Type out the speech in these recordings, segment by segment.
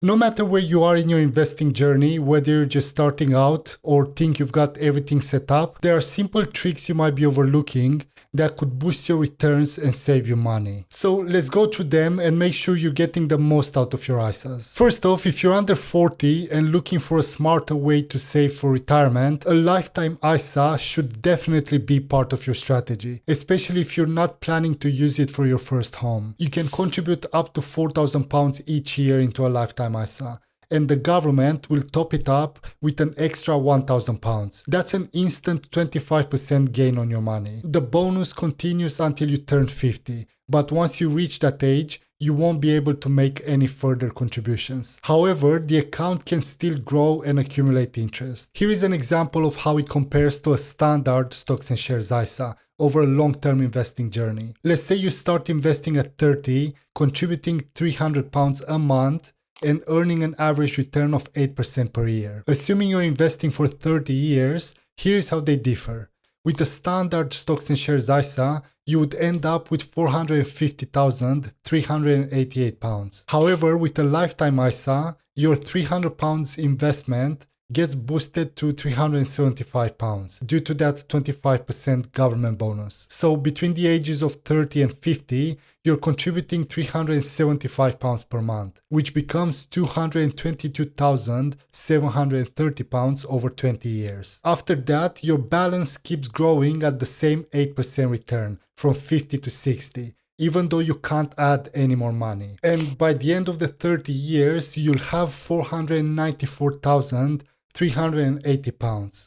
No matter where you are in your investing journey, whether you're just starting out or think you've got everything set up, there are simple tricks you might be overlooking that could boost your returns and save you money. So let's go through them and make sure you're getting the most out of your ISAs. First off, if you're under 40 and looking for a smarter way to save for retirement, a lifetime ISA should definitely be part of your strategy, especially if you're not planning to use it for your first home. You can contribute up to £4,000 each year into a lifetime ISA, and the government will top it up with an extra £1,000. That's an instant 25% gain on your money. The bonus continues until you turn 50, but once you reach that age, you won't be able to make any further contributions. However, the account can still grow and accumulate interest. Here is an example of how it compares to a standard stocks and shares ISA over a long-term investing journey. Let's say you start investing at 30, contributing £300 a month, and earning an average return of 8% per year. Assuming you're investing for 30 years, here's how they differ. With the standard stocks and shares ISA, you would end up with £450,388. However, with a lifetime ISA, your £300 investment gets boosted to £375 due to that 25% government bonus. So between the ages of 30 and 50, you're contributing £375 per month, which becomes £222,730 over 20 years. After that, your balance keeps growing at the same 8% return from 50 to 60. Even though you can't add any more money. And by the end of the 30 years, you'll have £494,380.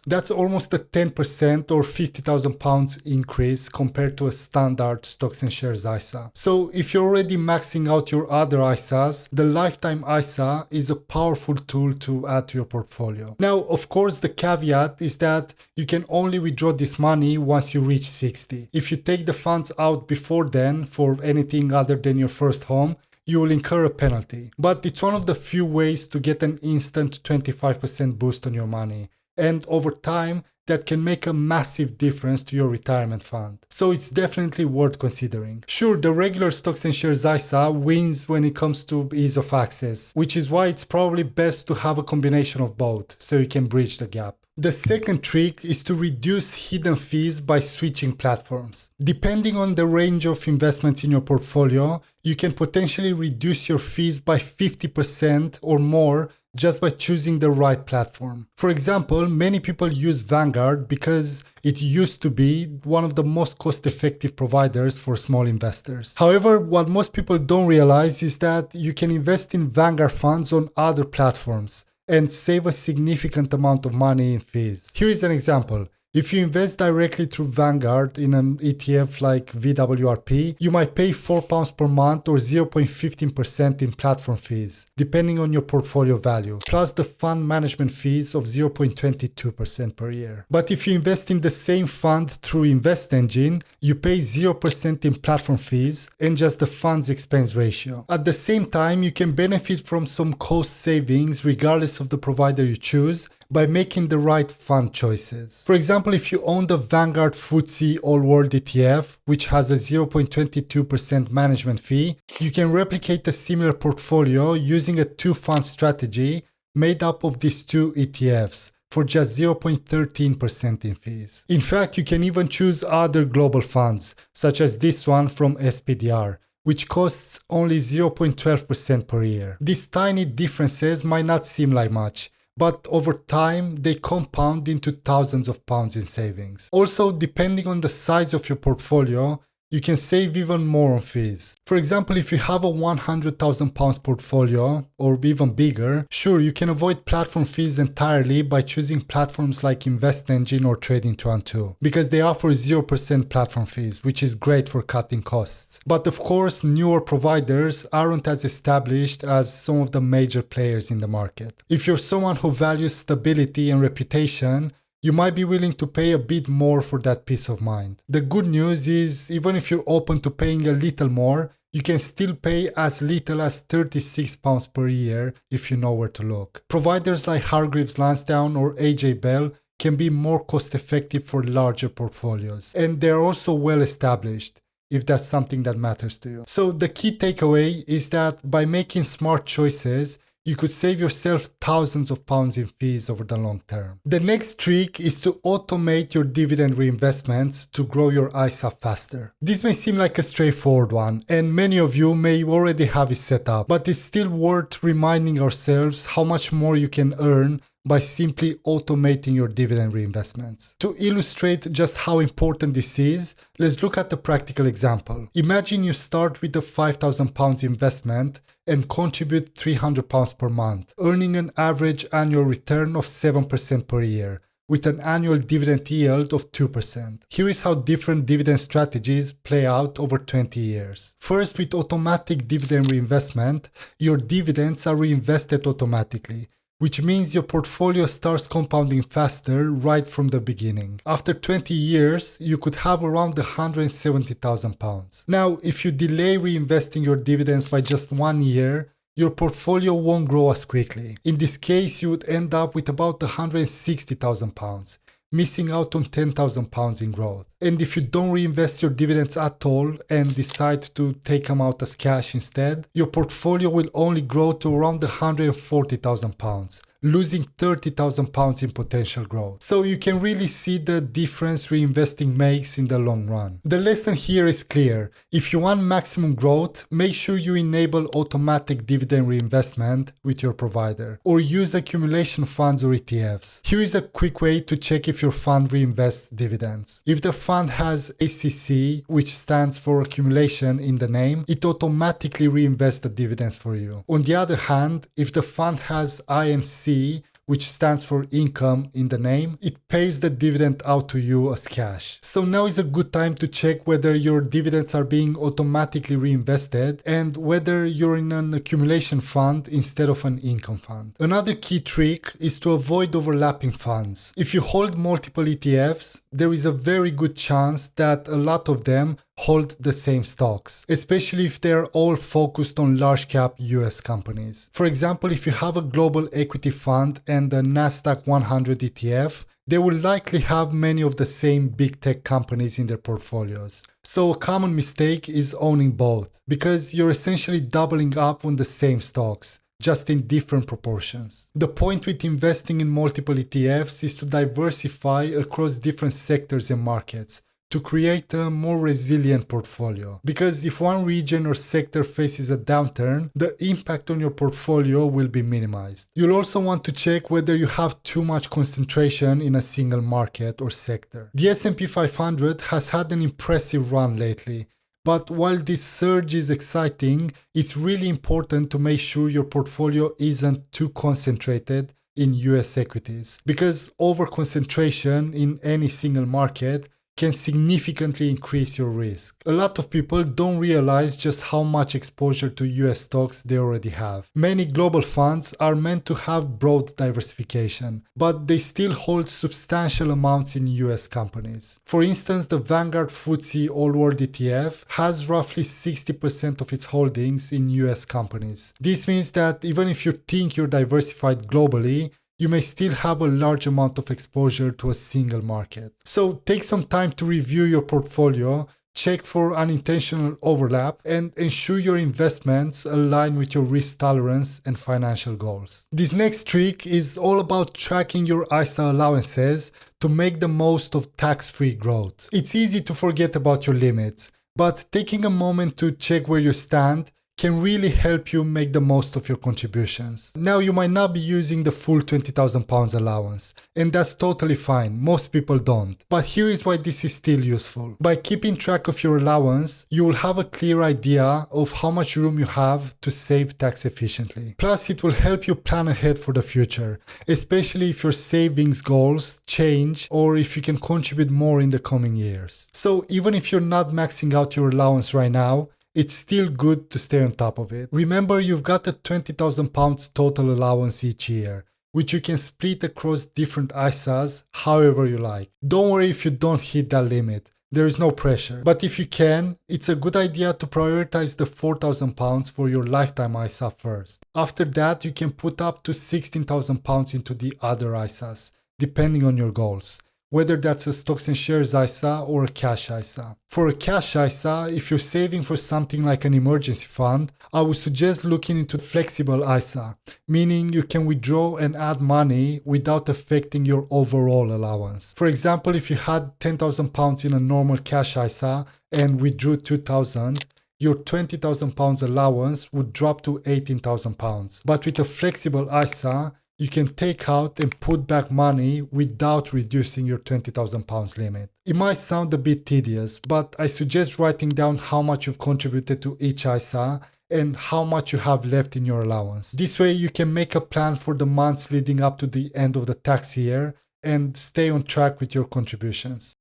That's almost a 10% or £50,000 increase compared to a standard stocks and shares ISA. So if you're already maxing out your other ISAs, the lifetime ISA is a powerful tool to add to your portfolio. Now, of course, the caveat is that you can only withdraw this money once you reach 60. If you take the funds out before then for anything other than your first home, you will incur a penalty. But it's one of the few ways to get an instant 25% boost on your money. And over time, that can make a massive difference to your retirement fund. So it's definitely worth considering. Sure, the regular stocks and shares ISA wins when it comes to ease of access, which is why it's probably best to have a combination of both so you can bridge the gap. The second trick is to reduce hidden fees by switching platforms. Depending on the range of investments in your portfolio, you can potentially reduce your fees by 50% or more just by choosing the right platform. For example, many people use Vanguard because it used to be one of the most cost-effective providers for small investors. However, what most people don't realize is that you can invest in Vanguard funds on other platforms and save a significant amount of money in fees. Here is an example. If you invest directly through Vanguard in an ETF like VWRP, you might pay £4 per month or 0.15% in platform fees, depending on your portfolio value, plus the fund management fees of 0.22% per year. But if you invest in the same fund through InvestEngine, you pay 0% in platform fees and just the fund's expense ratio. At the same time, you can benefit from some cost savings regardless of the provider you choose, by making the right fund choices. For example, if you own the Vanguard FTSE All World ETF, which has a 0.22% management fee, you can replicate a similar portfolio using a two-fund strategy made up of these two ETFs for just 0.13% in fees. In fact, you can even choose other global funds, such as this one from SPDR, which costs only 0.12% per year. These tiny differences might not seem like much, but over time, they compound into thousands of pounds in savings. Also, depending on the size of your portfolio, you can save even more on fees. For example, if you have a £100,000 portfolio, or even bigger, sure, you can avoid platform fees entirely by choosing platforms like InvestEngine or Trading212, because they offer 0% platform fees, which is great for cutting costs. But of course, newer providers aren't as established as some of the major players in the market. If you're someone who values stability and reputation, you might be willing to pay a bit more for that peace of mind. The good news is, even if you're open to paying a little more, you can still pay as little as £36 per year if you know where to look. Providers like Hargreaves Lansdown or AJ Bell can be more cost effective for larger portfolios, and they're also well established, if that's something that matters to you. So the key takeaway is that by making smart choices, you could save yourself thousands of pounds in fees over the long term. The next trick is to automate your dividend reinvestments to grow your ISA faster. This may seem like a straightforward one, and many of you may already have it set up, but it's still worth reminding ourselves how much more you can earn by simply automating your dividend reinvestments. To illustrate just how important this is, let's look at a practical example. Imagine you start with a £5,000 investment and contribute £300 per month, earning an average annual return of 7% per year, with an annual dividend yield of 2%. Here is how different dividend strategies play out over 20 years. First, with automatic dividend reinvestment, your dividends are reinvested automatically, which means your portfolio starts compounding faster right from the beginning. After 20 years, you could have around £170,000. Now, if you delay reinvesting your dividends by just 1 year, your portfolio won't grow as quickly. In this case, you would end up with about £160,000, missing out on £10,000 in growth. And if you don't reinvest your dividends at all and decide to take them out as cash instead, your portfolio will only grow to around £140,000, losing £30,000 in potential growth. So you can really see the difference reinvesting makes in the long run. The lesson here is clear. If you want maximum growth, make sure you enable automatic dividend reinvestment with your provider, or use accumulation funds or ETFs. Here is a quick way to check if your fund reinvests dividends. If the fund has ACC, which stands for accumulation in the name, it automatically reinvests the dividends for you. On the other hand, if the fund has INC, which stands for income in the name, it pays the dividend out to you as cash. So now is a good time to check whether your dividends are being automatically reinvested and whether you're in an accumulation fund instead of an income fund. Another key trick is to avoid overlapping funds. If you hold multiple ETFs, there is a very good chance that a lot of them hold the same stocks, especially if they're all focused on large cap US companies. For example, if you have a global equity fund and a Nasdaq 100 ETF, they will likely have many of the same big tech companies in their portfolios. So a common mistake is owning both, because you're essentially doubling up on the same stocks, just in different proportions. The point with investing in multiple ETFs is to diversify across different sectors and markets, to create a more resilient portfolio. Because if one region or sector faces a downturn, the impact on your portfolio will be minimized. You'll also want to check whether you have too much concentration in a single market or sector. The S&P 500 has had an impressive run lately, but while this surge is exciting, it's really important to make sure your portfolio isn't too concentrated in US equities, because over-concentration in any single market can significantly increase your risk. A lot of people don't realize just how much exposure to US stocks they already have. Many global funds are meant to have broad diversification, but they still hold substantial amounts in US companies. For instance, the Vanguard FTSE All-World ETF has roughly 60% of its holdings in US companies. This means that even if you think you're diversified globally, you may still have a large amount of exposure to a single market. So take some time to review your portfolio, check for unintentional overlap, and ensure your investments align with your risk tolerance and financial goals. This next trick is all about tracking your ISA allowances to make the most of tax-free growth. It's easy to forget about your limits, but taking a moment to check where you stand can really help you make the most of your contributions. Now, you might not be using the full £20,000 allowance, and that's totally fine, most people don't. But here is why this is still useful. By keeping track of your allowance, you will have a clear idea of how much room you have to save tax efficiently. Plus, it will help you plan ahead for the future, especially if your savings goals change or if you can contribute more in the coming years. So even if you're not maxing out your allowance right now, it's still good to stay on top of it. Remember, you've got a £20,000 total allowance each year, which you can split across different ISAs however you like. Don't worry if you don't hit that limit. There is no pressure. But if you can, it's a good idea to prioritize the £4,000 for your lifetime ISA first. After that, you can put up to £16,000 into the other ISAs, depending on your goals, whether that's a stocks and shares ISA or a cash ISA. For a cash ISA, if you're saving for something like an emergency fund, I would suggest looking into flexible ISA, meaning you can withdraw and add money without affecting your overall allowance. For example, if you had £10,000 in a normal cash ISA and withdrew 2,000, your £20,000 allowance would drop to £18,000. But with a flexible ISA, you can take out and put back money without reducing your £20,000 limit. It might sound a bit tedious, but I suggest writing down how much you've contributed to each ISA and how much you have left in your allowance. This way you can make a plan for the months leading up to the end of the tax year and stay on track with your contributions.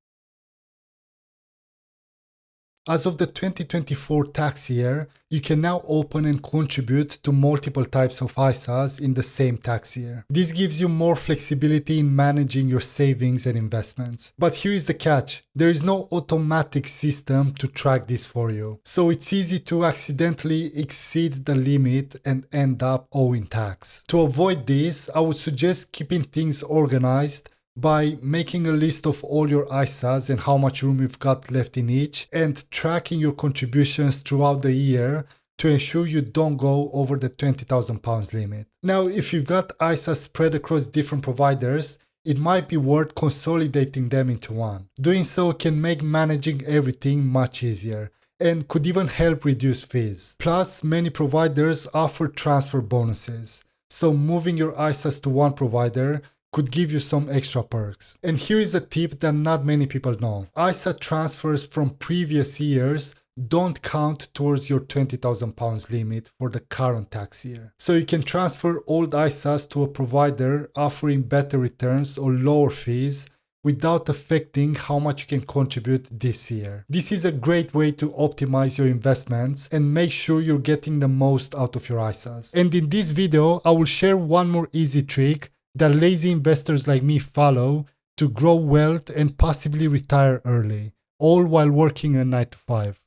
As of the 2024 tax year, you can now open and contribute to multiple types of ISAs in the same tax year. This gives you more flexibility in managing your savings and investments. But here is the catch. There is no automatic system to track this for you. So it's easy to accidentally exceed the limit and end up owing tax. To avoid this, I would suggest keeping things organized by making a list of all your ISAs and how much room you've got left in each, and tracking your contributions throughout the year to ensure you don't go over the £20,000 limit. Now, if you've got ISAs spread across different providers, it might be worth consolidating them into one. Doing so can make managing everything much easier and could even help reduce fees. Plus, many providers offer transfer bonuses, so moving your ISAs to one provider could give you some extra perks. And here is a tip that not many people know. ISA transfers from previous years don't count towards your £20,000 limit for the current tax year. So you can transfer old ISAs to a provider offering better returns or lower fees without affecting how much you can contribute this year. This is a great way to optimize your investments and make sure you're getting the most out of your ISAs. And in this video, I will share one more easy trick that lazy investors like me follow to grow wealth and possibly retire early, all while working a 9 to 5.